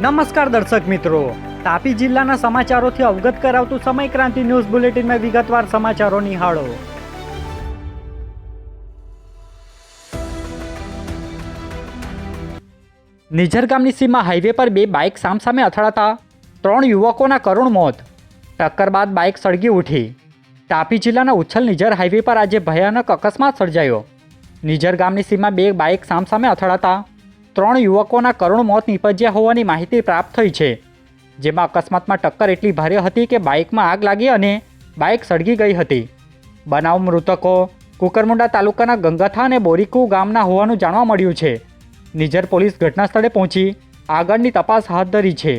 નમસ્કાર દર્શક મિત્રો, તાપી જિલ્લાના સમાચારોથી અવગત કરાવતું સમય ક્રાંતિ ન્યૂઝ બુલેટિનમાં વિગતવાર સમાચારો નિહાળો. નિઝર ગામની સીમમાં હાઈવે પર બે બાઇક સામસામે અથડાતા 3 યુવકોના કરુણ મોત. ટક્કર બાદ બાઇક સળગી ઉઠી. તાપી જિલ્લાના ઉચ્છલ નિઝર હાઈવે પર આજે ભયાનક અકસ્માત સર્જાયો. નિઝર ગામની સીમમાં બે બાઇક સામસામે અથડાતા 3 યુવકોના કરુણ મોત નીપજ્યા હોવાની માહિતી પ્રાપ્ત થઈ છે. જેમાં અકસ્માતમાં ટક્કર એટલી ભારે હતી કે બાઇકમાં આગ લાગી અને બાઇક સળગી ગઈ હતી. બનાવ મૃતકો કુકરમુંડા તાલુકાના ગંગાથા અને બોરીકુ ગામના હોવાનું જાણવા મળ્યું છે. નિઝર પોલીસ ઘટના સ્થળે પહોંચી આગળની તપાસ હાથ ધરી છે.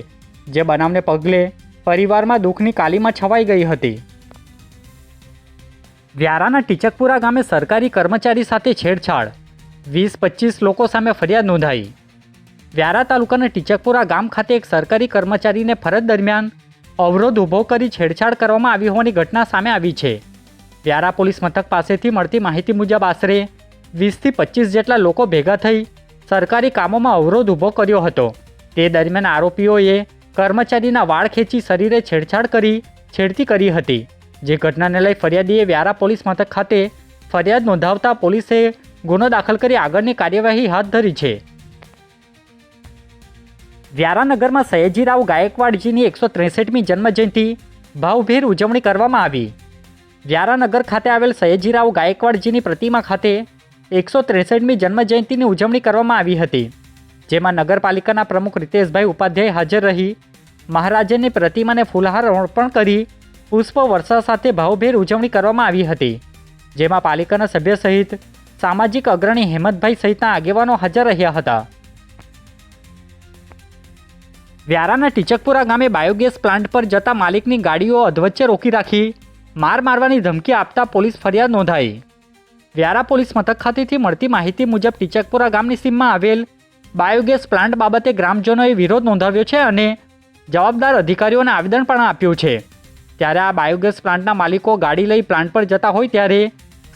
જે બનાવને પગલે પરિવારમાં દુઃખની કાલીમાં છવાઈ ગઈ હતી. વ્યારાના ટીચકપુરા ગામે સરકારી કર્મચારી સાથે છેડછાડ, 20-25 લોકો સામે ફરિયાદ નોંધાઈ. વ્યારા તાલુકાના ટીચકપુરા ગામ ખાતે એક સરકારી કર્મચારીને ફરજ દરમિયાન અવરોધ ઊભો કરી છેડછાડ કરવામાં આવી હોવાની ઘટના સામે આવી છે. વ્યારા પોલીસ મથક પાસેથી મળતી માહિતી મુજબ આશરે 20-25 જેટલા લોકો ભેગા થઈ સરકારી કામોમાં અવરોધ ઊભો કર્યો હતો. તે દરમિયાન આરોપીઓએ કર્મચારીના વાળ ખેંચી શરીરે છેડછાડ કરી છેડતી કરી હતી. જે ઘટનાને લઈ ફરિયાદીએ વ્યારા પોલીસ મથક ખાતે ફરિયાદ નોંધાવતા પોલીસે ગુનો દાખલ કરી આગળની કાર્યવાહી હાથ ધરી છે. વ્યારાનગરમાં સયાજીરાવ ગાયકવાડજીની 163મી જન્મજયંતિ ભાવભેર ઉજવણી કરવામાં આવી. વ્યારાનગર ખાતે આવેલ સયાજીરાવ ગાયકવાડજીની પ્રતિમા ખાતે 163મી જન્મજયંતિની ઉજવણી કરવામાં આવી હતી. જેમાં નગરપાલિકાના પ્રમુખ રીતેશભાઈ ઉપાધ્યાય હાજર રહી મહારાજાની પ્રતિમાને ફૂલહાર અર્પણ કરી પુષ્પ વર્ષા સાથે ભાવભેર ઉજવણી કરવામાં આવી હતી. જેમાં પાલિકાના સભ્ય સહિત સામાજિક અગ્રણી હેમંતભાઈ સહિતના આગેવાનો હાજર રહ્યા હતા. વ્યારાના ટીચકપુરા ગામે બાયોગેસ પ્લાન્ટ પર જતા માલિકની ગાડીઓ અધવચ્ચે રોકી રાખી માર મારવાની ધમકી આપતા પોલીસ ફરિયાદ નોંધાઈ. વ્યારા પોલીસ મથક ખાતેથી મળતી માહિતી મુજબ ટીચકપુરા ગામની સીમમાં આવેલ બાયોગેસ પ્લાન્ટ બાબતે ગ્રામજનોએ વિરોધ નોંધાવ્યો છે અને જવાબદાર અધિકારીઓને આવેદન પણ આપ્યું છે. ત્યારે આ બાયોગેસ પ્લાન્ટના માલિકો ગાડી લઈ પ્લાન્ટ પર જતા હોય ત્યારે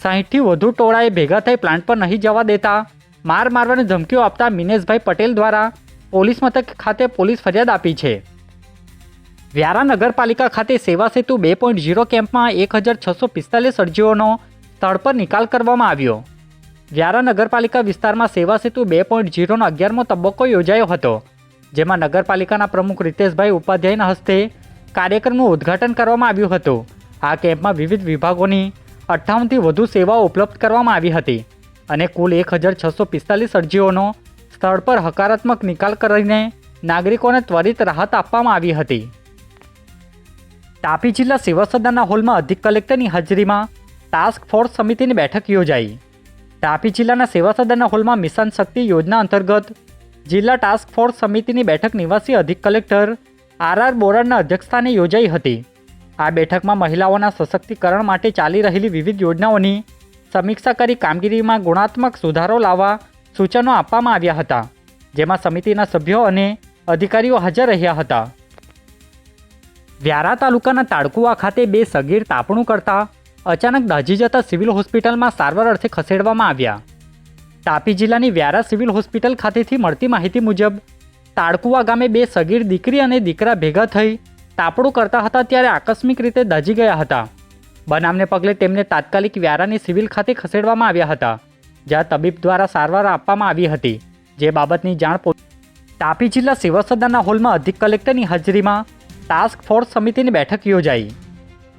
60થી વધુ ટોળાએ ભેગા થઈ પ્લાન્ટ પર નહીં જવા દેતા માર મારવાની ધમકીઓ આપતા મિનેશભાઈ પટેલ દ્વારા પોલીસ મથક ખાતે પોલીસ ફરિયાદ આપી છે. વ્યારા નગરપાલિકા ખાતે સેવા સેતુ 2.0 કેમ્પમાં 1645 અરજીઓનો સ્થળ પર નિકાલ કરવામાં આવ્યો. વ્યારા નગરપાલિકા વિસ્તારમાં સેવા સેતુ 2.0નો 11મો તબક્કો યોજાયો હતો. જેમાં નગરપાલિકાના પ્રમુખ રીતેશભાઈ ઉપાધ્યાયના હસ્તે કાર્યક્રમનું ઉદ્ઘાટન કરવામાં આવ્યું હતું. આ કેમ્પમાં વિવિધ વિભાગોની 58થી વધુ સેવાઓ ઉપલબ્ધ કરવામાં આવી હતી અને કુલ 1645 અરજીઓનો સ્થળ પર હકારાત્મક નિકાલ કરીને નાગરિકોને ત્વરિત રાહત આપવામાં આવી હતી. તાપી જિલ્લા સેવા સદનના હોલમાં અધિક કલેક્ટરની હાજરીમાં ટાસ્ક ફોર્સ સમિતિની બેઠક યોજાઈ. તાપી જિલ્લાના સેવા સદનના હોલમાં મિશન શક્તિ યોજના અંતર્ગત જિલ્લા ટાસ્ક ફોર્સ સમિતિની બેઠક નિવાસી અધિક કલેક્ટર આર બોરાડના અધ્યક્ષસ્થાને યોજાઈ હતી. આ બેઠકમાં મહિલાઓના સશક્તિકરણ માટે ચાલી રહેલી વિવિધ યોજનાઓની સમીક્ષા કરી કામગીરીમાં ગુણાત્મક સુધારો લાવવા સૂચનો આપવામાં આવ્યા હતા. જેમાં સમિતિના સભ્યો અને અધિકારીઓ હાજર રહ્યા હતા. વ્યારા તાલુકાના તાડકુવા ખાતે બે સગીર તાપણું કરતા અચાનક દાઝી જતા સિવિલ હોસ્પિટલમાં સારવાર અર્થે ખસેડવામાં આવ્યા. તાપી જિલ્લાની વ્યારા સિવિલ હોસ્પિટલ ખાતેથી મળતી માહિતી મુજબ તાડકુવા ગામે બે સગીર દીકરી અને દીકરા ભેગા થઈ તાપણું કરતા હતા ત્યારે આકસ્મિક રીતે દાઝી ગયા હતા. બનાવને પગલે તેમને તાત્કાલિક વ્યારાની સિવિલ ખાતે ખસેડવામાં આવ્યા હતા, જ્યાં તબીબ દ્વારા સારવાર આપવામાં આવી હતી. જે બાબતની જાણ તાપી જિલ્લા સેવા સદનના હોલમાં અધિક કલેક્ટરની હાજરીમાં ટાસ્ક ફોર્સ સમિતિની બેઠક યોજાઈ.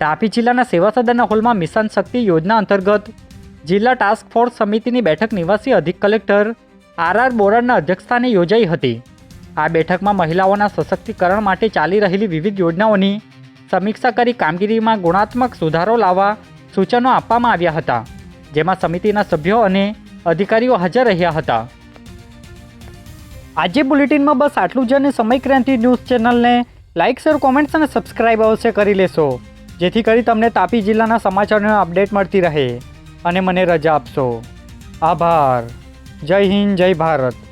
તાપી જિલ્લાના સેવા સદનના હોલમાં મિશન શક્તિ યોજના અંતર્ગત જિલ્લા ટાસ્ક ફોર્સ સમિતિની બેઠક નિવાસી અધિક કલેક્ટર આર બોરાડના અધ્યક્ષસ્થાને યોજાઈ હતી. આ બેઠકમાં મહિલાઓના સશક્તિકરણ માટે ચાલી રહેલી વિવિધ યોજનાઓની સમીક્ષા કરી કામગીરીમાં ગુણાત્મક સુધારો લાવવા સૂચનો આપવામાં આવ્યા હતા. જેમાં સમિતિના સભ્યો અને અધિકારીઓ હાજર રહ્યા હતા. આજે બુલેટિનમાં બસ આટલું જ અને સમય ક્રાંતિ ન્યૂઝ ચેનલને લાઇક, શેર, કોમેન્ટ્સ અને સબસ્ક્રાઇબ અવશ્ય કરી લેશો, જેથી કરી તમને તાપી જિલ્લાના સમાચારોની અપડેટ મળતી રહે અને મને રજા આપશો. આભાર. જય હિન્દ, જય ભારત.